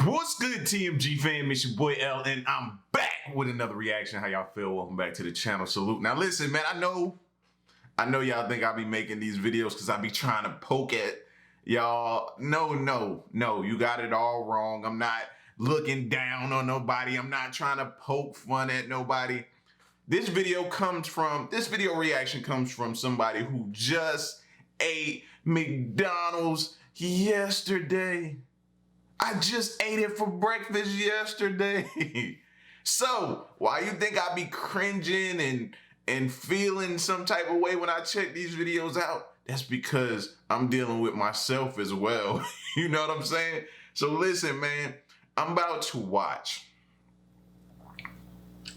What's good, TMG fam? It's your boy L, and I'm back with another reaction. How y'all feel? Welcome back to the channel. Salute. Now listen, man, I know y'all think I be making these videos because I be trying to poke at y'all. No, you got it all wrong. I'm not looking down on nobody. I'm not trying to poke fun at nobody. This video reaction comes from somebody who just ate McDonald's yesterday. I just ate it for breakfast yesterday. So why you think I be cringing and feeling some type of way when I check these videos out? That's because I'm dealing with myself as well. You know what I'm saying? So listen, man, I'm about to watch.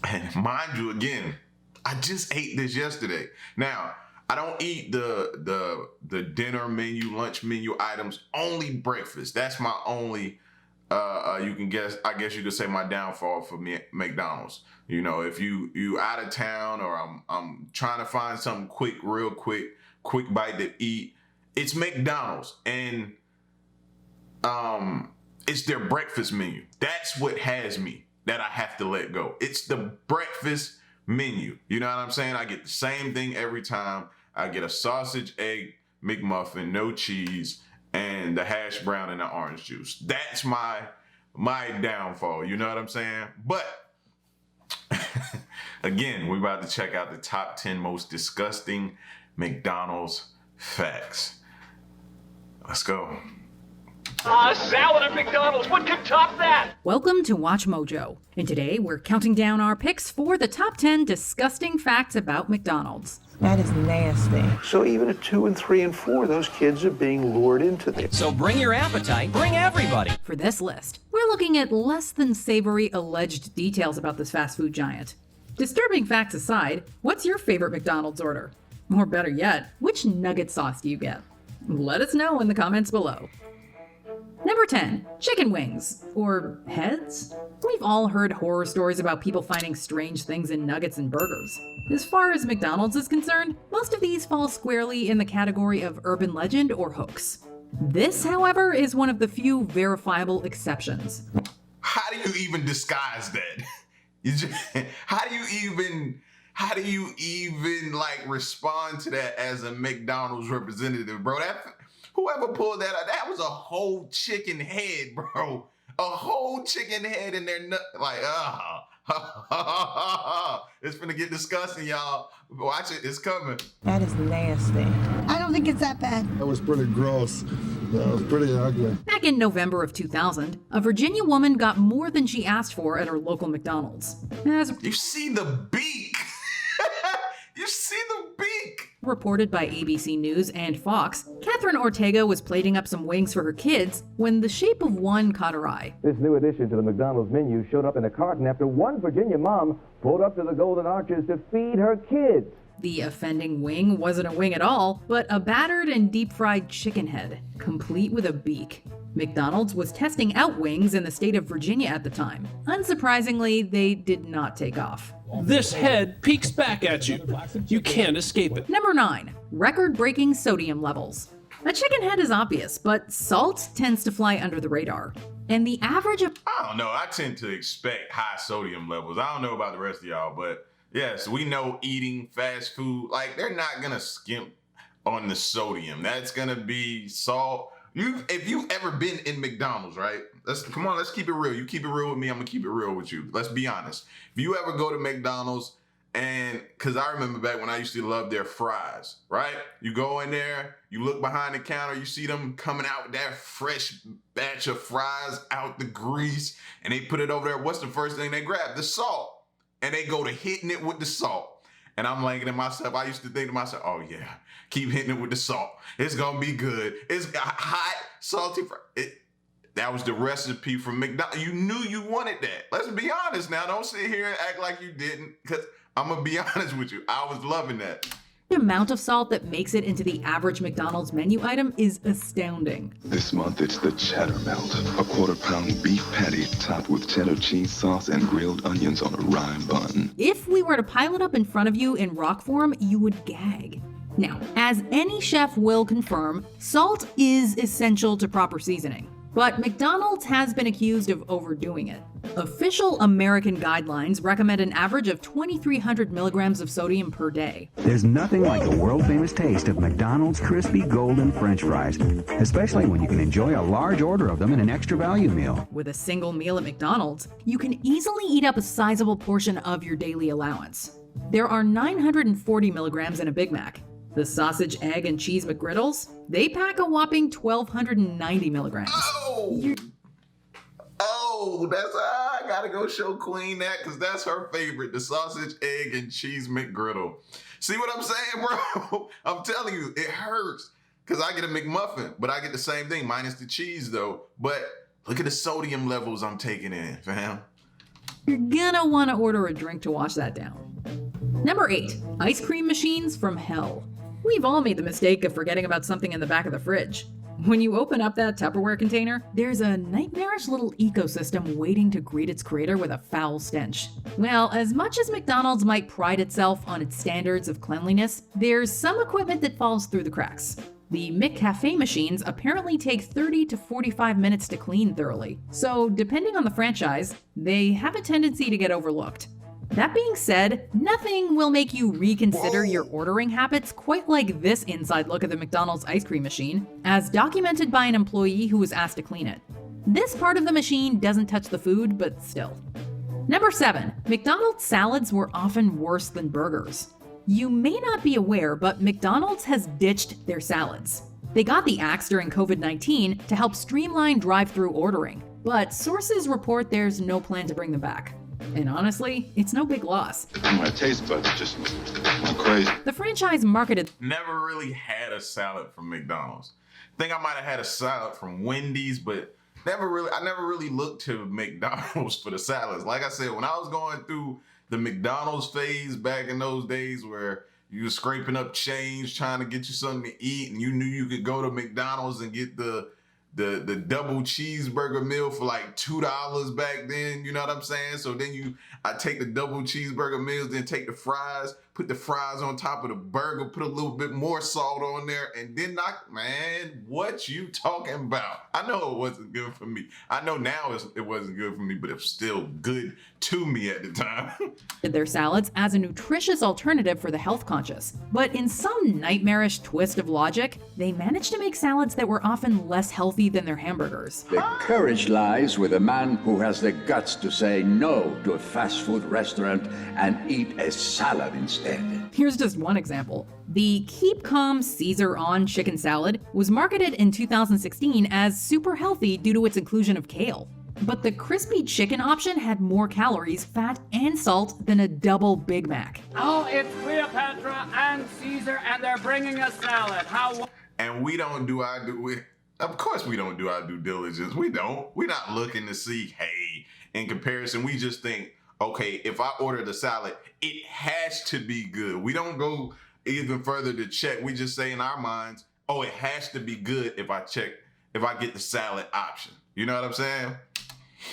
And mind you, again, I just ate this yesterday. Now, I don't eat the dinner menu, lunch menu items, only breakfast. That's my only, I guess you could say my downfall for me, McDonald's. You know, if you out of town or I'm trying to find something quick bite to eat, it's McDonald's. And it's their breakfast menu. That's what has me, that I have to let go. It's the breakfast menu. You know what I'm saying? I get the same thing every time. I get a sausage, egg, McMuffin, no cheese, and the hash brown and the orange juice. That's my downfall. You know what I'm saying? But again, we're about to check out the top 10 most disgusting McDonald's facts. Let's go. Salad at McDonald's, what could top that? Welcome to Watch Mojo, and today we're counting down our picks for the top 10 disgusting facts about McDonald's. That is nasty. So even at 2 and 3 and 4, those kids are being lured into this. So bring your appetite, bring everybody. For this list, we're looking at less than savory alleged details about this fast food giant. Disturbing facts aside, what's your favorite McDonald's order? Or better yet, which nugget sauce do you get? Let us know in the comments below. Number 10, chicken wings, or heads? We've all heard horror stories about people finding strange things in nuggets and burgers. As far as McDonald's is concerned, most of these fall squarely in the category of urban legend or hoax. This, however, is one of the few verifiable exceptions. How do you even disguise that? How do you even like respond to that as a McDonald's representative, bro? Whoever pulled that out, that was a whole chicken head, bro. A whole chicken head in there, like, it's finna get disgusting, y'all. Watch it, it's coming. That is nasty. I don't think it's that bad. That was pretty gross. That was pretty ugly. Back in November of 2000, a Virginia woman got more than she asked for at her local McDonald's. You see the beak. You see the beak. Reported by ABC News and Fox, Catherine Ortega was plating up some wings for her kids when the shape of one caught her eye. This new addition to the McDonald's menu showed up in a carton after one Virginia mom pulled up to the Golden Arches to feed her kids. The offending wing wasn't a wing at all, but a battered and deep-fried chicken head, complete with a beak. McDonald's was testing out wings in the state of Virginia at the time. Unsurprisingly, they did not take off. This head peeks back at you. You can't escape it. Number 9, record-breaking sodium levels. A chicken head is obvious, but salt tends to fly under the radar. And the average of... I don't know, I tend to expect high sodium levels. I don't know about the rest of y'all, but yes, we know eating fast food, like they're not gonna skimp on the sodium. That's gonna be salt. If you've ever been in McDonald's, right? Let's keep it real. You keep it real with me, I'm gonna keep it real with you. Let's be honest. If you ever go to McDonald's, and cause I remember back when I used to love their fries, right? You go in there, you look behind the counter, you see them coming out with that fresh batch of fries out the grease, and they put it over there. What's the first thing they grab? The salt. And they go to hitting it with the salt. And I'm thinking to myself, I used to think to myself, oh yeah, keep hitting it with the salt. It's gonna be good. It's got hot, salty fries. That was the recipe from McDonald's. You knew you wanted that. Let's be honest now. Don't sit here and act like you didn't, because I'm gonna be honest with you. I was loving that. The amount of salt that makes it into the average McDonald's menu item is astounding. This month it's the cheddar melt, a quarter-pound beef patty topped with cheddar cheese sauce and grilled onions on a rye bun. If we were to pile it up in front of you in rock form, you would gag. Now, as any chef will confirm, salt is essential to proper seasoning. But McDonald's has been accused of overdoing it. Official American guidelines recommend an average of 2,300 milligrams of sodium per day. There's nothing like the world-famous taste of McDonald's crispy golden French fries, especially when you can enjoy a large order of them in an extra value meal. With a single meal at McDonald's, you can easily eat up a sizable portion of your daily allowance. There are 940 milligrams in a Big Mac. The sausage, egg, and cheese McGriddles, they pack a whopping 1,290 milligrams. I gotta go show Queen that because that's her favorite, the sausage, egg, and cheese McGriddle. See what I'm saying, bro? I'm telling you, it hurts because I get a McMuffin, but I get the same thing, minus the cheese though. But look at the sodium levels I'm taking in, fam. You're gonna want to order a drink to wash that down. Number 8, ice cream machines from hell. We've all made the mistake of forgetting about something in the back of the fridge. When you open up that Tupperware container, there's a nightmarish little ecosystem waiting to greet its creator with a foul stench. Well, as much as McDonald's might pride itself on its standards of cleanliness, there's some equipment that falls through the cracks. The McCafe machines apparently take 30 to 45 minutes to clean thoroughly, so depending on the franchise, they have a tendency to get overlooked. That being said, nothing will make you reconsider your ordering habits quite like this inside look at the McDonald's ice cream machine, as documented by an employee who was asked to clean it. This part of the machine doesn't touch the food, but still. Number 7, McDonald's salads were often worse than burgers. You may not be aware, but McDonald's has ditched their salads. They got the axe during COVID-19 to help streamline drive-thru ordering, but sources report there's no plan to bring them back. And honestly, it's no big loss. My taste buds just went crazy. The franchise marketed Never really had a salad from McDonald's. Think I might have had a salad from Wendy's, but I never really looked to McDonald's for the salads. Like I said, when I was going through the McDonald's phase back in those days where you were scraping up change trying to get you something to eat, and you knew you could go to McDonald's and get the double cheeseburger meal for like $2 back then, you know what I'm saying? So then I take the double cheeseburger meals, then take the fries, put the fries on top of the burger, put a little bit more salt on there, and then man, what you talking about? I know it wasn't good for me. I know now it wasn't good for me, but it was still good to me at the time. their salads as a nutritious alternative for the health conscious. But in some nightmarish twist of logic, they managed to make salads that were often less healthy than their hamburgers. The courage lies with a man who has the guts to say no to a fast food restaurant and eat a salad instead. Here's just one example. The Keep Calm Caesar on chicken salad was marketed in 2016 as super healthy due to its inclusion of kale. But the crispy chicken option had more calories, fat, and salt than a double Big Mac. Oh, it's Cleopatra and Caesar, and they're bringing a salad. And we don't do our of course we don't do our due diligence. We don't. We're not looking to see, hey, in comparison, we just think, okay, if I order the salad, it has to be good. We don't go even further to check. We just say in our minds, oh, it has to be good if I get the salad option. You know what I'm saying?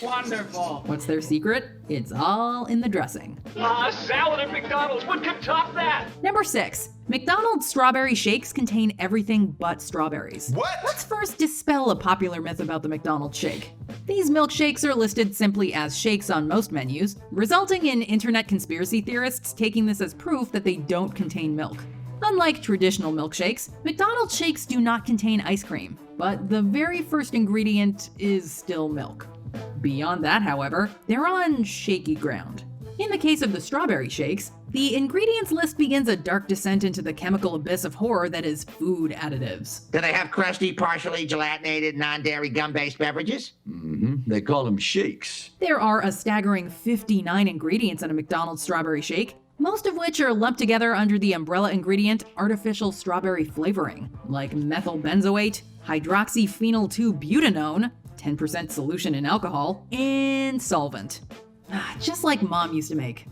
Wonderful. What's their secret? It's all in the dressing. A salad at McDonald's, what could top that? Number 6, McDonald's strawberry shakes contain everything but strawberries. What? Let's first dispel a popular myth about the McDonald's shake. These milkshakes are listed simply as shakes on most menus, resulting in internet conspiracy theorists taking this as proof that they don't contain milk. Unlike traditional milkshakes, McDonald's shakes do not contain ice cream, but the very first ingredient is still milk. Beyond that, however, they're on shaky ground. In the case of the strawberry shakes, the ingredients list begins a dark descent into the chemical abyss of horror that is food additives. Do they have crusty, partially gelatinated, non-dairy gum-based beverages? They call them shakes. There are a staggering 59 ingredients in a McDonald's strawberry shake, most of which are lumped together under the umbrella ingredient artificial strawberry flavoring, like methyl benzoate, hydroxyphenyl 2-butanone, 10% solution in alcohol, and solvent. Just like Mom used to make.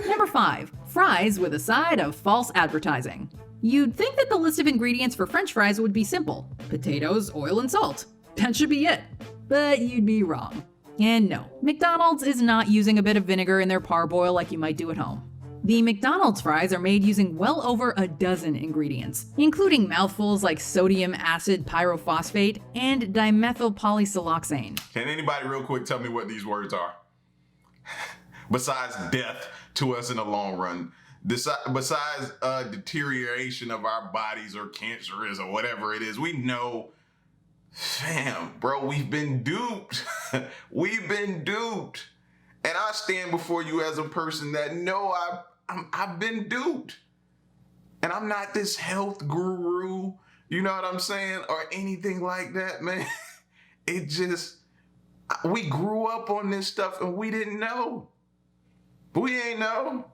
Number 5, fries with a side of false advertising. You'd think that the list of ingredients for French fries would be simple: potatoes, oil, and salt. That should be it. But you'd be wrong. And no, McDonald's is not using a bit of vinegar in their parboil like you might do at home. The McDonald's fries are made using well over a dozen ingredients, including mouthfuls like sodium acid pyrophosphate and dimethylpolysiloxane. Can anybody real quick tell me what these words are? Besides death to us in the long run. Besides deterioration of our bodies or cancerous or whatever it is, we know, fam, bro, we've been duped. We've been duped. And I stand before you as a person that know I've been duped. And I'm not this health guru, you know what I'm saying, or anything like that, man. It just, we grew up on this stuff and we didn't know. We ain't know.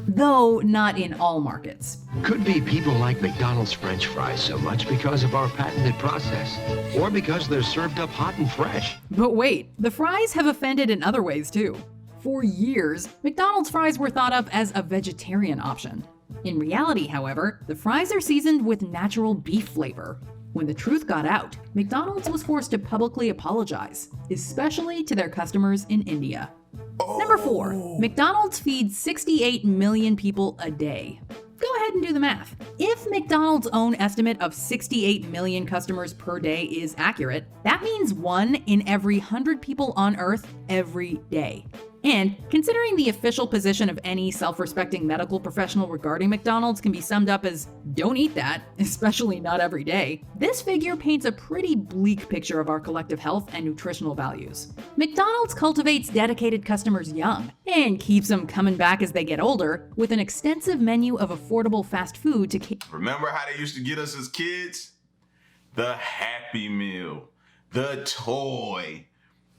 Though not in all markets. Could be people like McDonald's French fries so much because of our patented process, or because they're served up hot and fresh. But wait, the fries have offended in other ways too. For years, McDonald's fries were thought of as a vegetarian option. In reality, however, the fries are seasoned with natural beef flavor. When the truth got out, McDonald's was forced to publicly apologize, especially to their customers in India. Number 4, McDonald's feeds 68 million people a day. Go ahead and do the math. If McDonald's own estimate of 68 million customers per day is accurate, that means 1 in every 100 people on Earth every day. And considering the official position of any self-respecting medical professional regarding McDonald's can be summed up as don't eat that, especially not every day, this figure paints a pretty bleak picture of our collective health and nutritional values. McDonald's cultivates dedicated customers young and keeps them coming back as they get older with an extensive menu of affordable fast food to Remember how they used to get us as kids? The Happy Meal, the toy.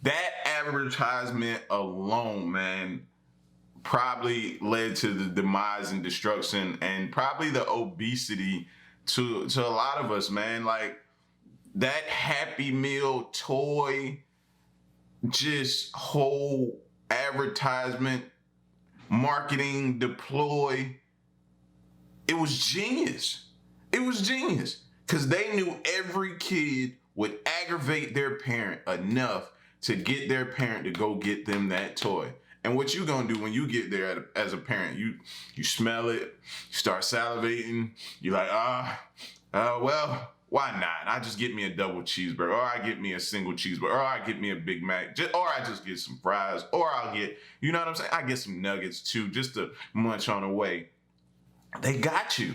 That advertisement alone, man, probably led to the demise and destruction and probably the obesity to a lot of us, man. Like that Happy Meal toy, just whole advertisement, marketing deploy. It was genius. It was genius because they knew every kid would aggravate their parent enough to get their parent to go get them that toy. And what you gonna do when you get there as a parent, you smell it, you start salivating, you're like, well, why not? I just get me a double cheeseburger, or I get me a single cheeseburger, or I get me a Big Mac, or I just get some fries, or I'll get, you know what I'm saying? I get some nuggets too, just to munch on the way. They got you.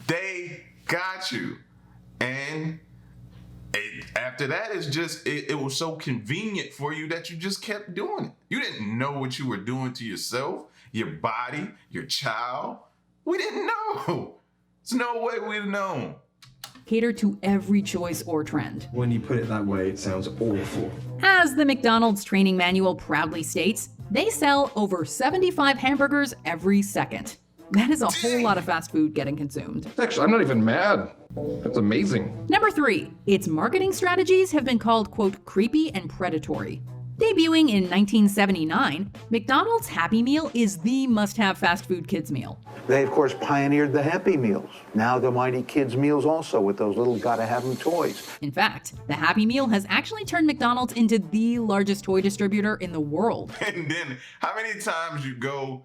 They got you. And after that, it's just, it was so convenient for you that you just kept doing it. You didn't know what you were doing to yourself, your body, your child. We didn't know. There's no way we'd have known. Cater to every choice or trend. When you put it that way, it sounds awful. As the McDonald's training manual proudly states, they sell over 75 hamburgers every second. That is a whole lot of fast food getting consumed. Actually, I'm not even mad. That's amazing. Number 3, its marketing strategies have been called, quote, creepy and predatory. Debuting in 1979, McDonald's Happy Meal is the must-have fast food kids meal. They, of course, pioneered the Happy Meals. Now the mighty kids meals also with those little gotta-have-them toys. In fact, the Happy Meal has actually turned McDonald's into the largest toy distributor in the world. And then, how many times you go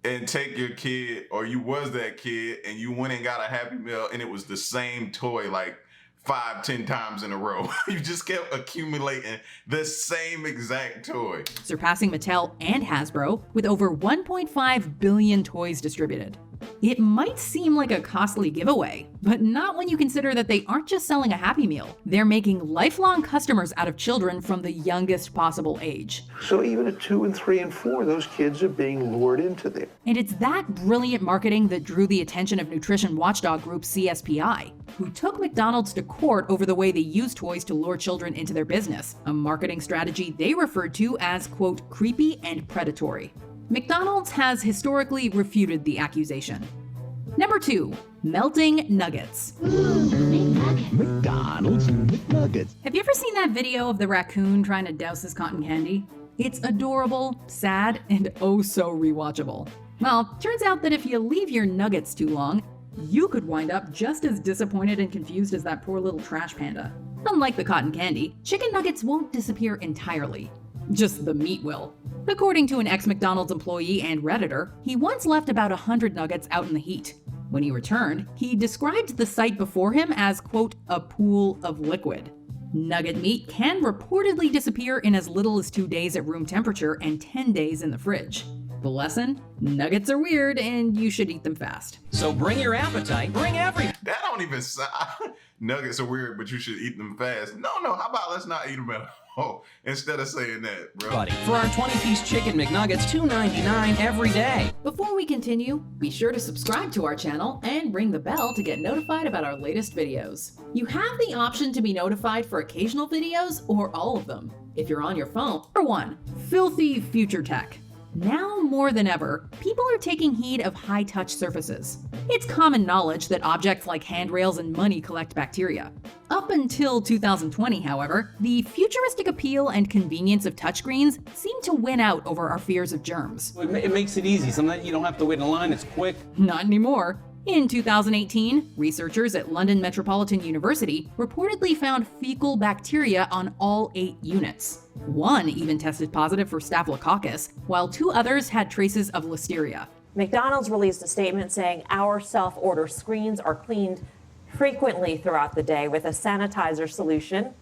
and take your kid, or you was that kid, and you went and got a Happy Meal, and it was the same toy like 5-10 times in a row. You just kept accumulating the same exact toy. Surpassing Mattel and Hasbro with over 1.5 billion toys distributed. It might seem like a costly giveaway, but not when you consider that they aren't just selling a Happy Meal. They're making lifelong customers out of children from the youngest possible age. So even at 2 and 3 and 4, those kids are being lured into there. And it's that brilliant marketing that drew the attention of nutrition watchdog group CSPI, who took McDonald's to court over the way they use toys to lure children into their business, a marketing strategy they referred to as, quote, creepy and predatory. McDonald's has historically refuted the accusation. Number 2, melting nuggets. McDonald's McNuggets. Have you ever seen that video of the raccoon trying to douse his cotton candy? It's adorable, sad, and oh so rewatchable. Well, turns out that if you leave your nuggets too long, you could wind up just as disappointed and confused as that poor little trash panda. Unlike the cotton candy, chicken nuggets won't disappear entirely. Just the meat will. According to an ex-McDonald's employee and Redditor, he once left about 100 nuggets out in the heat. When he returned, he described the sight before him as, quote, a pool of liquid. Nugget meat can reportedly disappear in as little as 2 days at room temperature and 10 days in the fridge. The lesson? Nuggets are weird and you should eat them fast. So bring your appetite, bring everybody. That don't even sound. Nuggets are weird, but you should eat them fast. No, how about let's not eat them at all instead of saying that, bro. For our 20-piece chicken McNuggets, $2.99 every day. Before we continue, be sure to subscribe to our channel and ring the bell to get notified about our latest videos. You have the option to be notified for occasional videos or all of them. If you're on your phone. Number 1. Filthy future tech. Now more than ever, people are taking heed of high-touch surfaces. It's common knowledge that objects like handrails and money collect bacteria. Up until 2020, however, the futuristic appeal and convenience of touchscreens seem to win out over our fears of germs. It makes it easy. Sometimes you don't have to wait in line, it's quick. Not anymore. In 2018, researchers at London Metropolitan University reportedly found fecal bacteria on all 8 units. One even tested positive for Staphylococcus, while 2 others had traces of Listeria. McDonald's released a statement saying our self-order screens are cleaned frequently throughout the day with a sanitizer solution.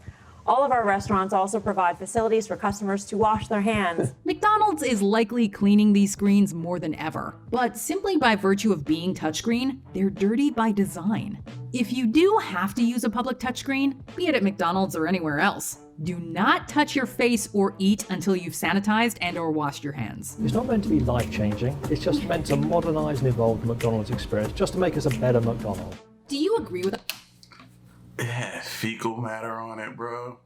All of our restaurants also provide facilities for customers to wash their hands. McDonald's is likely cleaning these screens more than ever, but simply by virtue of being touchscreen, they're dirty by design. If you do have to use a public touchscreen, be it at McDonald's or anywhere else, do not touch your face or eat until you've sanitized and or washed your hands. It's not meant to be life-changing, it's just meant to modernize and evolve the McDonald's experience, just to make us a better McDonald's. Do you agree with that? Yeah, fecal matter on it, bro.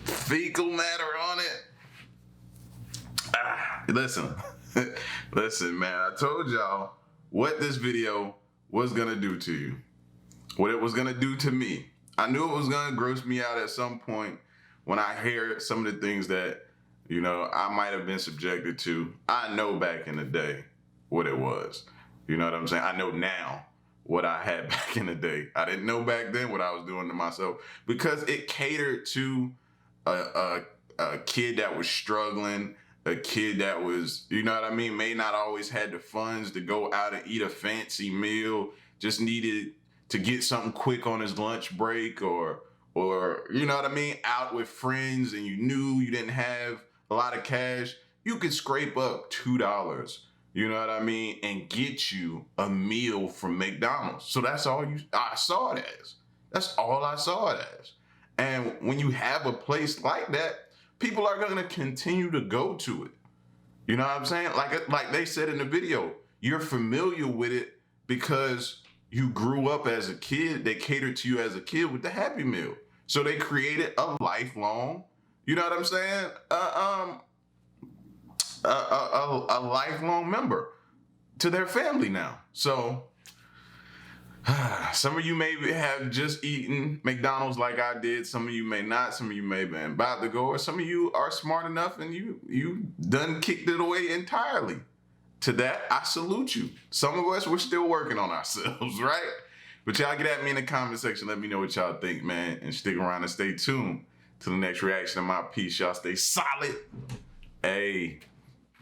Fecal matter on it. Listen, man. I told y'all what this video was gonna do to you. What it was gonna do to me. I knew it was gonna gross me out at some point when I hear some of the things that, I might have been subjected to. I know back in the day what it was. You know what I'm saying? I know now what I had back in the day. I didn't know back then what I was doing to myself because it catered to a kid that was struggling, a kid that was, may not always had the funds to go out and eat a fancy meal, just needed to get something quick on his lunch break or out with friends and you knew you didn't have a lot of cash. You could scrape up $2. And get you a meal from McDonald's. So that's all I saw it as. That's all I saw it as. And when you have a place like that, people are going to continue to go to it. You know what I'm saying? Like they said in the video, you're familiar with it because you grew up as a kid. They catered to you as a kid with the Happy Meal. So they created a lifelong, you know what I'm saying? A lifelong member to their family now. So some of you may have just eaten McDonald's like I did. Some of you may not. Some of you may have been about to go, or some of you are smart enough and you done kicked it away entirely. To that, I salute you. Some of us, we're still working on ourselves, right? But y'all get at me in the comment section. Let me know what y'all think, man. And stick around and stay tuned to the next reaction of my piece. Y'all stay solid. Hey.